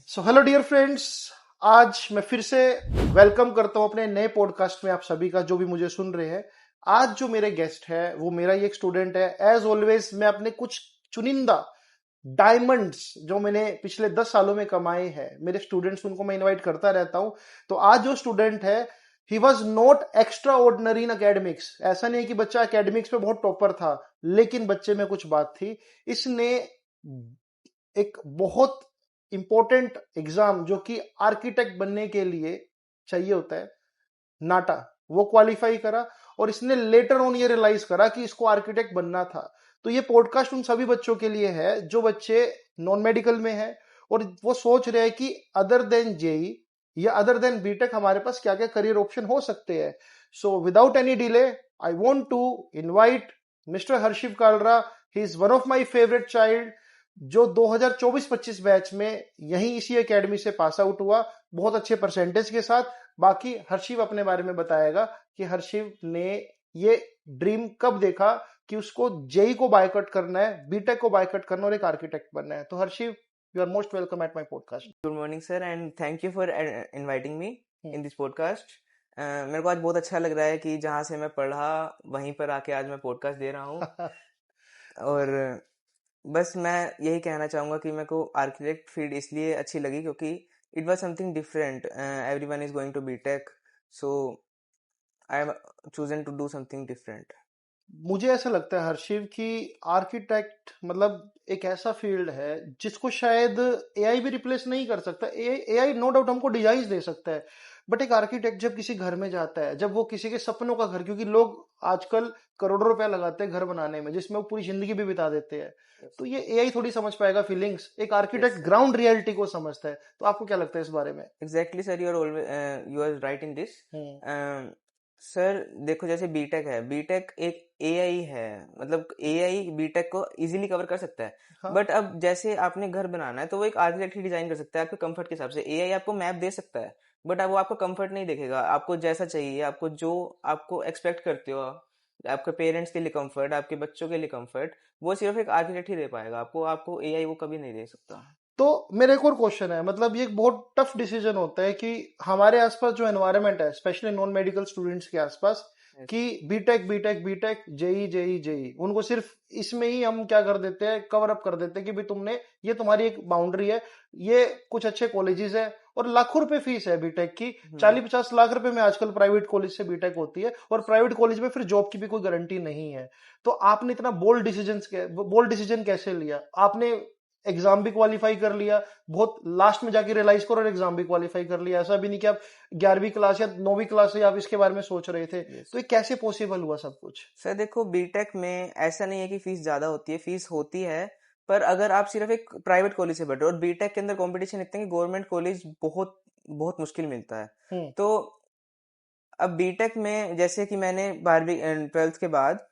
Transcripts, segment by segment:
So hello dear friends, आज मैं फिर से वेलकम करता हूं अपने नए पॉडकास्ट में आप सभी का जो भी मुझे सुन रहे हैं। आज जो मेरे गेस्ट है वो मेरा ही एक स्टूडेंट है। एज ऑलवेज मैं अपने कुछ चुनिंदा डायमंड्स जो मैंने पिछले 10 सालों में कमाए हैं, मेरे स्टूडेंट्स उनको मैं इनवाइट करता रहता हूं। तो आज जो स्टूडेंट है, he was not extra ordinary in academics. ऐसा नहीं कि बच्चा अकेडमिक्स पे बहुत टॉपर था, लेकिन बच्चे में कुछ बात थी। इसने एक बहुत इंपॉर्टेंट एग्जाम जो कि आर्किटेक्ट बनने के लिए चाहिए होता है, नाटा, वो क्वालिफाई करा। और इसने लेटर ऑन ये रियलाइज करा कि इसको आर्किटेक्ट बनना था। तो ये पॉडकास्ट उन सभी बच्चों के लिए है जो बच्चे नॉन मेडिकल में है और वो सोच रहे हैं कि अदर देन जेई या अदर देन बीटेक हमारे पास क्या क्या करियर ऑप्शन हो सकते हैं। So without any delay I want to invite mister Harshiv Kalra. He is one of my favourite child, जो 2024-25 बैच में यहीं इसी एकेडमी से पास आउट हुआ बहुत अच्छे परसेंटेज के साथ। बाकी हर्षिव अपने बारे में बताएगा कि हर्षिव ने ये ड्रीम कब देखा कि उसको जेई को बायकट करना है, बीटेक को बायकट करना और एक आर्किटेक्ट बनना है। तो Harshiv, you are most welcome at my podcast. Good morning sir and thank you for inviting me in this podcast. मेरे को आज बहुत अच्छा लग रहा है कि जहाँ से मैं पढ़ा वहीं पर आके आज मैं पॉडकास्ट दे रहा हूँ। और बस मैं यही कहना चाहूँगा कि मेरे को आर्किटेक्ट फील्ड इसलिए अच्छी लगी क्योंकि it was something different. Everyone is going to BTech, so I am chosen to do something different. मुझे ऐसा लगता है हर्षिव कि आर्किटेक्ट मतलब एक ऐसा फील्ड है जिसको शायद एआई भी रिप्लेस नहीं कर सकता। एआई नो डाउट हमको डिजाइन दे सकता है, बट एक आर्किटेक्ट जब किसी घर में जाता है, जब वो किसी के सपनों का घर, क्योंकि लोग आजकल करोड़ों रुपया लगाते हैं घर बनाने में जिसमें वो पूरी जिंदगी भी बिता देते हैं, तो ये एआई थोड़ी समझ पाएगा फीलिंग्स। एक आर्किटेक्ट ग्राउंड रियलिटी को समझता है। तो आपको क्या लगता है इस बारे में? Exactly sir, you are right in this. Sir देखो, जैसे बीटेक है, बीटेक एक एआई है, मतलब एआई बीटेक को इजीली कवर कर सकता है। हाँ, बट अब जैसे आपने घर बनाना है तो वो एक आर्किटेक्ट ही डिजाइन कर सकता है आपके कंफर्ट के हिसाब से। एआई आपको मैप दे सकता है बट अब वो आपको कंफर्ट नहीं देखेगा, आपको जैसा चाहिए, आपको जो आपको एक्सपेक्ट करते हो, आपके पेरेंट्स के लिए कंफर्ट, आपके बच्चों के लिए कंफर्ट, वो सिर्फ एक आर्किटेक्ट ही दे पाएगा आपको। आपको एआई वो कभी नहीं दे सकता। तो मेरा एक और क्वेश्चन है, मतलब ये एक बहुत टफ डिसीजन होता है कि हमारे आसपास जो एनवायरनमेंट है, स्पेशली नॉन मेडिकल स्टूडेंट्स के आसपास, Yes. कि BTech BTech BTech JEE JEE JEE, उनको सिर्फ इसमें ही हम क्या कर देते हैं, कवर अप कर देते हैं कि भाई तुमने, ये तुम्हारी एक बाउंड्री है, ये कुछ अच्छे कॉलेजेस है और लाखों रुपए फीस है बीटेक की। 40-50 लाख रुपए में आजकल प्राइवेट कॉलेज से बीटेक होती है और प्राइवेट कॉलेज में फिर जॉब की भी कोई गारंटी नहीं है। तो आपने इतना बोल्ड डिसीजन कैसे लिया? आपने एग्जाम भी क्वालिफाई कर लिया, बहुत लास्ट में जाके रियलाइज करो और एग्जाम भी क्वालिफाई कर लिया। ऐसा भी नहीं कि आप 11वीं क्लास या 9वीं क्लास से आप इसके बारे में सोच रहे थे। Yes. तो ये कैसे पॉसिबल हुआ सब कुछ? सर देखो, बीटेक में ऐसा नहीं है कि फीस ज्यादा होती है, फीस होती है, पर अगर आप सिर्फ एक प्राइवेट कॉलेज से बैठ रहे हो, और बीटेक के अंदर कंपटीशन इतना है कि गवर्नमेंट कॉलेज बहुत बहुत मुश्किल मिलता है। तो अब बीटेक में जैसे कि मैंने 12वीं 12th के बाद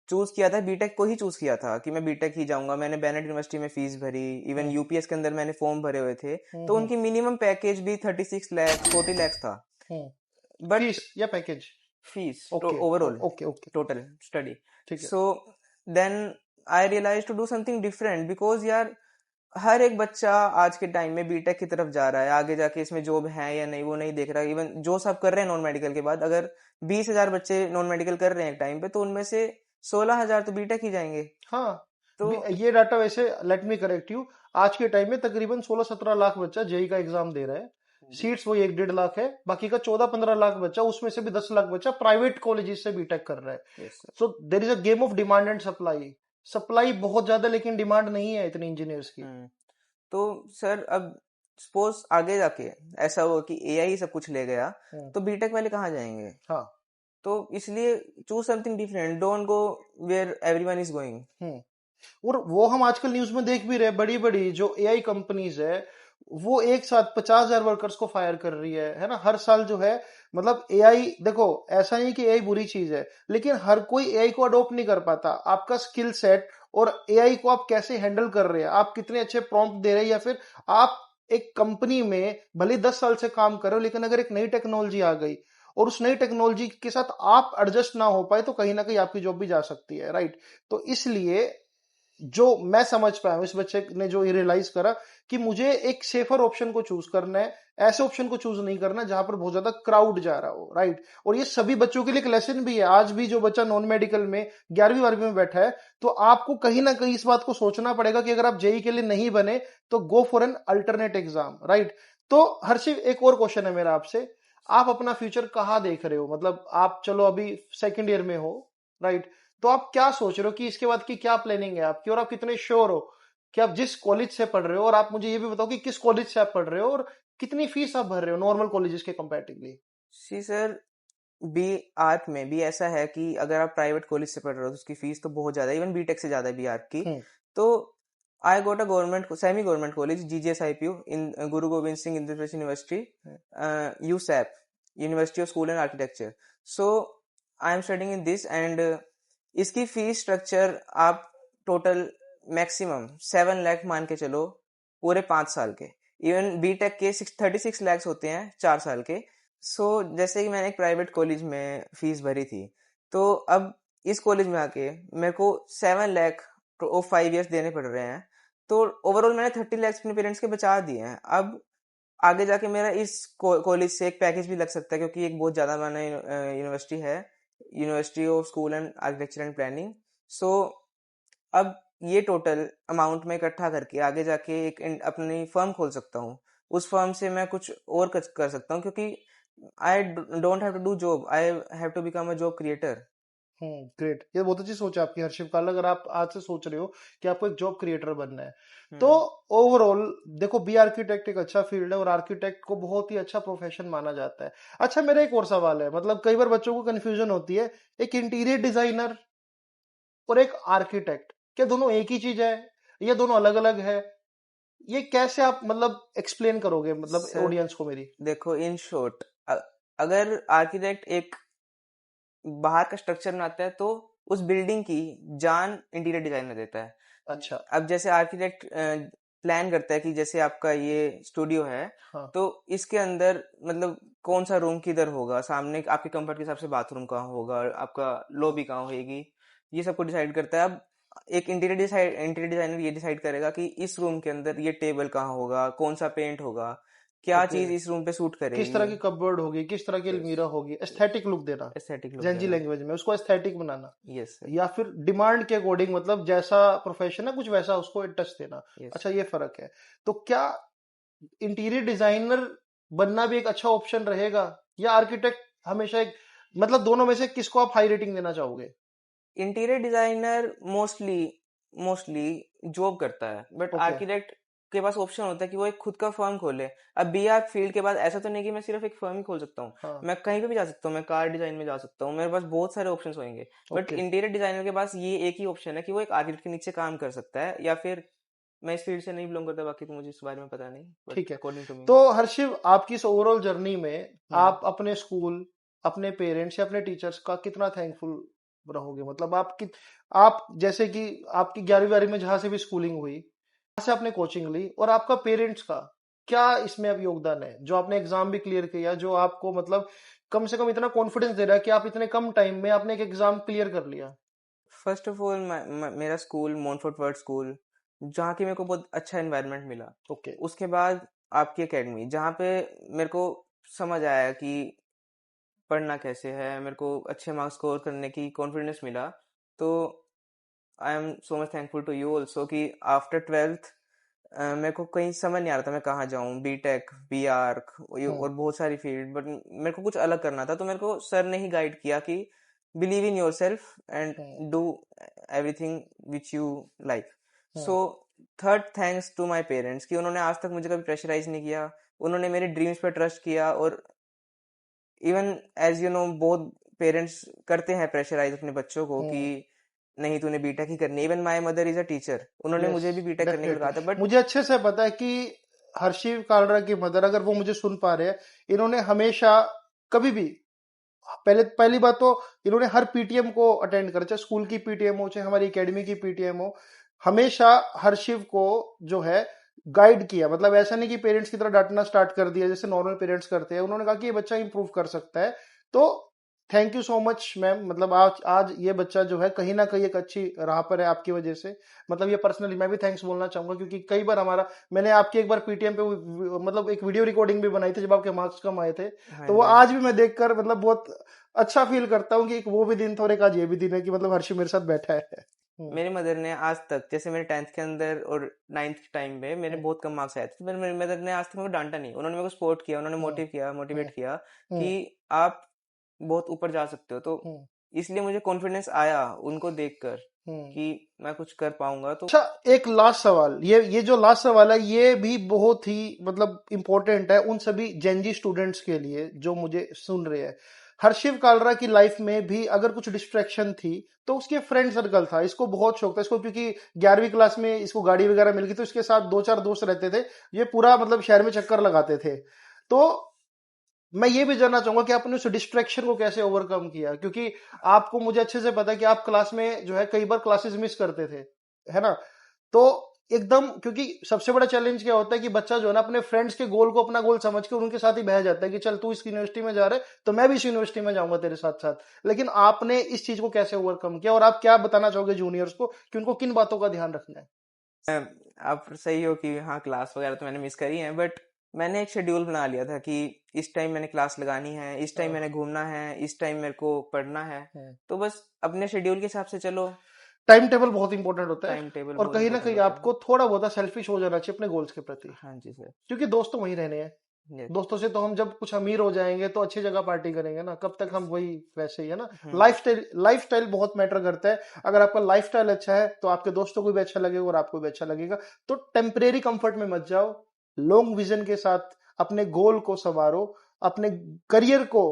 चूज किया था, बीटेक को ही चूज किया था कि मैं बीटेक ही जाऊंगा। मैंने बेनेट यूनिवर्सिटी में फीस भरी, इवन यूपीएस के अंदर मैंने फॉर्म भरे हुए थे, तो उनकी मिनिमम पैकेज भी 36 लाख 40 लाख था। बट फीस या पैकेज? Fees okay overall, okay okay, total study. ठीक है। So then I realise to do something different, because यार हर एक बच्चा आज के टाइम में बीटेक की तरफ जा रहा है, आगे जाके इसमें जॉब है या नहीं वो नहीं देख रहा। इवन जो सब कर रहे हैं नॉन मेडिकल के बाद, अगर 20,000 बच्चे नॉन मेडिकल कर रहे हैं एक टाइम पे, तो उनमें से 16,000 तो बीटेक ही जाएंगे। हाँ, तो ये डाटा वैसे, लेट मी करेक्ट यू, आज के टाइम में तकरीबन 16-17 लाख बच्चा जेई का एग्जाम दे रहा है। सीट्स वही 1-1.5 लाख है, बाकी का 14-15 लाख बच्चा, उसमें से भी 10 लाख बच्चा प्राइवेट कॉलेजेस से बीटेक कर रहा है। So there is a game of demand and supply. Supply बहुत ज्यादा, लेकिन डिमांड नहीं है इतनी इंजीनियर्स की। तो सर अब सपोज आगे जाके ऐसा हो कि एआई सब कुछ ले गया, तो बीटेक वाले कहाँ जाएंगे? हाँ, तो इसलिए choose something different, don't go where everyone is going. और वो हम आजकल न्यूज में देख भी रहे, बड़ी बड़ी जो एआई कंपनीज है वो एक साथ 50,000 वर्कर्स को फायर कर रही है ना, हर साल जो है। मतलब एआई, देखो ऐसा नहीं कि एआई बुरी चीज है, लेकिन हर कोई एआई को अडॉप्ट नहीं कर पाता। आपका स्किल सेट और एआई को आप कैसे हैंडल कर रहे हैं, आप कितने अच्छे प्रॉम्प्ट दे रहे हैं, या फिर आप एक कंपनी में भले 10 साल से काम कर रहे हो, लेकिन अगर एक नई टेक्नोलॉजी आ गई और उस नई टेक्नोलॉजी के साथ आप एडजस्ट ना हो पाए, तो कहीं ना कहीं आपकी जॉब भी जा सकती है, राइट? तो इसलिए जो मैं समझ पाया हूं, इस बच्चे ने जो रियलाइज करा कि मुझे एक सेफर ऑप्शन को चूज करना है, ऐसे ऑप्शन को चूज नहीं करना जहां पर बहुत ज्यादा क्राउड जा रहा हो, राइट। और ये सभी बच्चों के लिए एक लेसन भी है। आज भी जो बच्चा नॉन मेडिकल में 11वीं 12वीं में बैठा है, तो आपको कहीं ना कहीं इस बात को सोचना पड़ेगा कि अगर आप जेई के लिए नहीं बने तो go for an alternate exam, right. तो हर्षिव, एक और क्वेश्चन है मेरा आपसे। आप अपना फ्यूचर कहाँ देख रहे हो? मतलब आप चलो अभी सेकेंड ईयर में हो, राइट। तो आप क्या सोच रहे हो कि इसके बाद की क्या प्लानिंग है आपकी, और आप कितने श्योर हो कि आप जिस कॉलेज से पढ़ रहे हो? और आप मुझे ये भी बताओ कि किस कॉलेज से आप पढ़ रहे हो और कितनी फीस आप भर रहे हो नॉर्मल कॉलेजेस के कंपैरेटिवली? जी सर, बी आर्क में भी ऐसा है कि अगर आप प्राइवेट कॉलेज से पढ़ रहे हो तो उसकी फीस तो बहुत ज्यादा है, इवन बीटेक से ज्यादा है बी आर्क की। हम्म। तो I got a government semi government college, GGSIPU, in Guru Gobind Singh Indraprastha university, USAP, university of school and architecture. So I am studying in this, and इसकी फीस स्ट्रक्चर आप टोटल मैक्सिमम 7 लाख मान के चलो पूरे 5 साल के। इवन बीटेक के 36 लाख होते हैं 4 साल के। जैसे कि मैंने एक प्राइवेट कॉलेज में फीस भरी थी, तो अब इस कॉलेज में आके मेरे को 7 लाख और 5 ईयर्स देने पड़ रहे हैं। तो ओवरऑल मैंने 30 लाख अपने पेरेंट्स के बचा दिए हैं। अब आगे जाके मेरा इस कॉलेज से एक पैकेज भी लग सकता है, क्योंकि एक बहुत ज्यादा माना यूनिवर्सिटी है, university of school and architecture and planning. So अब ये टोटल अमाउंट में इकट्ठा करके आगे जाके एक अपनी फर्म खोल सकता हूँ। उस फर्म से मैं कुछ और कर सकता हूँ, क्योंकि I don't have to do job, I have to become a job creator. Great. ये बहुत अच्छी सोच है आपकी हर्षिव काल। अगर आप आज से सोच रहे हो कि आपको एक जॉब क्रिएटर बनना है, तो हम्म। ओवरऑल देखो, बी आर्किटेक्ट एक अच्छा फील्ड है और आर्किटेक्ट को बहुत ही अच्छा प्रोफेशन माना जाता है। अच्छा, मेरा एक और सवाल है। मतलब कई बार बच्चों को कंफ्यूजन होती है, एक इंटीरियर डिजाइनर और एक आर्किटेक्ट, क्या दोनों एक ही चीज है या दोनों अलग अलग है? ये कैसे आप मतलब एक्सप्लेन करोगे मतलब सर ऑडियंस को मेरी? देखो, इन शॉर्ट, अगर आर्किटेक्ट एक बाहर का स्ट्रक्चर बनाता है तो उस बिल्डिंग की जान इंटीरियर डिजाइनर देता है। अच्छा। अब जैसे आर्किटेक्ट प्लान करता है कि जैसे आपका ये स्टूडियो है, हाँ। तो इसके अंदर मतलब कौन सा रूम किधर होगा, सामने आपके कंफर्ट के हिसाब से बाथरूम कहाँ होगा, आपका लॉबी कहाँ होगी, ये सब को डिसाइड करता है। अब एक इंटीरियर डिजाइनर ये डिसाइड करेगा कि इस रूम के अंदर ये टेबल कहाँ होगा, कौन सा पेंट होगा, क्या ओके। चीज इस रूम पे सूट किस करेगी। तरह की कपबोर्ड होगी, किस तरह की यस, अलमीरा होगी, एस्थेटिक लुक देना, एस्थेटिक लुक जेंजी देना। लैंग्वेज में उसको एस्थेटिक बनाना। Yes sir. या फिर डिमांड के अकॉर्डिंग, मतलब जैसा प्रोफेशन है कुछ वैसा उसको टच देना। यस। अच्छा, ये फर्क है। तो क्या इंटीरियर डिजाइनर बनना भी एक अच्छा ऑप्शन रहेगा, या आर्किटेक्ट हमेशा एक, मतलब दोनों में से किसको आप हाई रेटिंग देना चाहोगे? Interior designer mostly mostly job करता है, बट ओके। आर्किटेक्ट के पास ऑप्शन होता है कि वो एक खुद का फर्म खोले। अब बी आर फील्ड के बाद ऐसा तो नहीं कि मैं सिर्फ एक फर्म ही खोल सकता हूँ, हाँ। मैं कहीं पे भी जा सकता हूँ, मैं कार डिजाइन में जा सकता हूँ, मेरे पास बहुत सारे ऑप्शंस होंगे। But okay. इंटीरियर डिजाइनर के पास ये एक ही ऑप्शन है कि वो एक आर्किटेक्ट के नीचे काम कर सकता है, या फिर मैं इस फील्ड से नहीं बिलोंग करता, बाकी तो मुझे इस बारे में पता नहीं, बट ठीक है। According to me. तो हर्षिव, आपकी इस ओवरऑल जर्नी में हम्म। आप अपने स्कूल, अपने पेरेंट्स या अपने टीचर्स का कितना थैंकफुल रहोगे? मतलब आप जैसे कि आपकी 11वीं 12वीं में जहां से भी स्कूलिंग हुई, जहां से आपने कोचिंग ली, और आपका पेरेंट्स का क्या इसमें अब योगदान है, जो आपने एग्जाम भी क्लियर किया, जो आपको मतलब कम से कम इतना कॉन्फिडेंस दे रहा है कि आप इतने कम टाइम में आपने एक एग्जाम क्लियर कर लिया? फर्स्ट ऑफ ऑल, मेरा स्कूल मोनफोर्ट वर्ड स्कूल, जहाँ की मेरे को बहुत अच्छा एनवायरनमेंट मिला। ओके। उसके बाद आपकी एकेडमी, जहाँ पे मेरे को समझ आया कि पढ़ना कैसे है, मेरे को अच्छे मार्क्स स्कोर करने की कॉन्फिडेंस मिला। तो I am so much thankful to you also कि आफ्टर 12th मेरे को कहीं समझ नहीं आ रहा था मैं कहाँ जाऊँ, बीटेक, बी आर्क हम्म। और बहुत सारी फील्ड, बट मेरे को कुछ अलग करना था। तो मेरे को सर ने ही गाइड किया कि believe in yourself and hmm. Do everything which you like. Hmm. So third thanks to my parents कि उन्होंने आज तक मुझे कभी प्रेशराइज नहीं किया, उन्होंने मेरे ड्रीम्स पे ट्रस्ट किया। और इवन एज यू नो, बहुत पेरेंट्स करते हैं प्रेशराइज अपने बच्चों को कि हम्म। नहीं तूने बीटेक ही करनी है। Even my mother is a teacher, उन्होंने यस, मुझे भी बीटेक करने के लिए डेफिनेटली। कहा था, बट मुझे अच्छे से पता है कि हर्षिव कालरा की मदर, अगर वो मुझे सुन पा रहे हैं, इन्होंने हमेशा कभी भी, पहली बात तो इन्होंने हर पीटीएम को अटेंड करा, चाहे स्कूल की पीटीएम हो चाहे हमारी एकेडमी की पीटीएम हो, हमेशा हर्षिव को जो है गाइड किया। मतलब ऐसा नहीं कि पेरेंट्स की तरह डांटना स्टार्ट कर दिया जैसे नॉर्मल पेरेंट्स करते हैं। उन्होंने कहा कि ये बच्चा इंप्रूव कर सकता है। तो thank you so much ma'am, मतलब आज आज ये बच्चा जो है कहीं ना कहीं एक अच्छी राह पर है आपकी वजह से। मतलब ये पर्सनली मैं भी थैंक्स बोलना चाहूंगा, क्योंकि कई बार हमारा, मैंने आपकी एक बार पीटीएम पे मतलब एक वीडियो रिकॉर्डिंग भी बनाई थी जब आपके मार्क्स कम आए थे, हाँ तो वो जी। आज भी मैं देखकर मतलब बहुत अच्छा फील करता हूँ कि एक वो भी दिन था और एक आज ये भी दिन है कि मतलब हर्षी मेरे साथ बैठा है। मेरी मदर ने आज तक, जैसे मेरे 10th के अंदर और 9th के टाइम पे मेरे हम्म, बहुत कम मार्क्स आए थे, तो मेरी मदर ने आज तक मेरे को डांटा नहीं, उन्होंने मेरे को सपोर्ट किया, उन्होंने हम्म, हम्म, मोटिवेट किया कि हम्म, आप बहुत ऊपर जा सकते हो। तो हम्म, इसलिए मुझे कॉन्फिडेंस आया उनको देखकर हम्म। कि मैं कुछ कर पाऊंगा। तो अच्छा, एक लास्ट सवाल, ये जो लास्ट सवाल है ये भी बहुत ही मतलब इंपॉर्टेंट है उन सभी जेनजी स्टूडेंट्स के लिए जो मुझे सुन रहे हैं। हर्षिव कालरा की लाइफ में भी अगर कुछ डिस्ट्रैक्शन थी तो उसके फ्रेंड सर्कल था, इसको बहुत शौक था इसको, क्योंकि 11वीं क्लास में इसको गाड़ी वगैरह मिल गई तो इसके साथ दो चार दोस्त रहते थे, ये पूरा मतलब शहर में चक्कर लगाते थे। तो मैं ये भी जानना चाहूंगा कि आपने उस डिस्ट्रैक्शन को कैसे ओवरकम किया, क्योंकि आपको, मुझे अच्छे से पता है कि आप क्लास में जो है कई बार क्लासेस मिस करते थे, है ना? तो एकदम, क्योंकि सबसे बड़ा चैलेंज क्या होता है कि बच्चा जो है ना अपने फ्रेंड्स के गोल को अपना गोल समझ के उनके साथ ही बह जाता है कि चल तू इस यूनिवर्सिटी में जा रहा है तो मैं भी इस यूनिवर्सिटी में जाऊंगा तेरे साथ साथ। लेकिन आपने इस चीज को कैसे ओवरकम किया और आप क्या बताना चाहोगे जूनियर्स को कि उनको किन बातों का ध्यान रखना है? आप सही हो कि हाँ, क्लास वगैरह तो मैंने मिस करी है, बट मैंने एक शेड्यूल बना लिया था कि इस टाइम मैंने क्लास लगानी है, इस टाइम हाँ, मैंने घूमना है, इस टाइम मेरे को पढ़ना है। हाँ। तो बस अपने शेड्यूल के हिसाब से चलो। टाइम टेबल बहुत इंपॉर्टेंट होता है, टाइम टेबल और बहुत कहीं ना इंपॉर्टेंट कहीं होता है। आपको थोड़ा बहुत सेल्फिश हो जाना चाहिए अपने गोल्स के प्रति, हाँ जी सर। क्योंकि दोस्त तो वहीं रहने हैं। यस। दोस्तों से तो हम जब कुछ अमीर हो जाएंगे तो अच्छी जगह पार्टी करेंगे ना, कब तक हम वही वैसे ही है ना। हम्म। लाइफ स्टाइल बहुत मैटर करता है। अगर आपका लाइफ स्टाइल अच्छा है तो आपके दोस्तों को भी अच्छा लगेगा और आपको भी अच्छा लगेगा। तो टेम्परेरी कंफर्ट में मत जाओ, लॉन्ग विजन के साथ अपने गोल को संवारो, अपने करियर को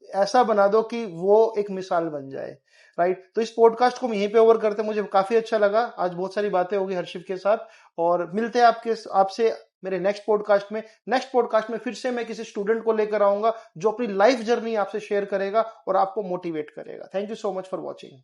ऐसा बना दो कि वो एक मिसाल बन जाए। राइट, तो इस पॉडकास्ट को हम यहीं पे ओवर करते हैं। मुझे काफी अच्छा लगा, आज बहुत सारी बातें होगी हर्षिव के साथ, और मिलते हैं आपसे मेरे नेक्स्ट पॉडकास्ट में फिर से मैं किसी स्टूडेंट को लेकर आऊंगा जो अपनी लाइफ जर्नी आपसे शेयर करेगा और आपको मोटिवेट करेगा। Thank you so much for watching.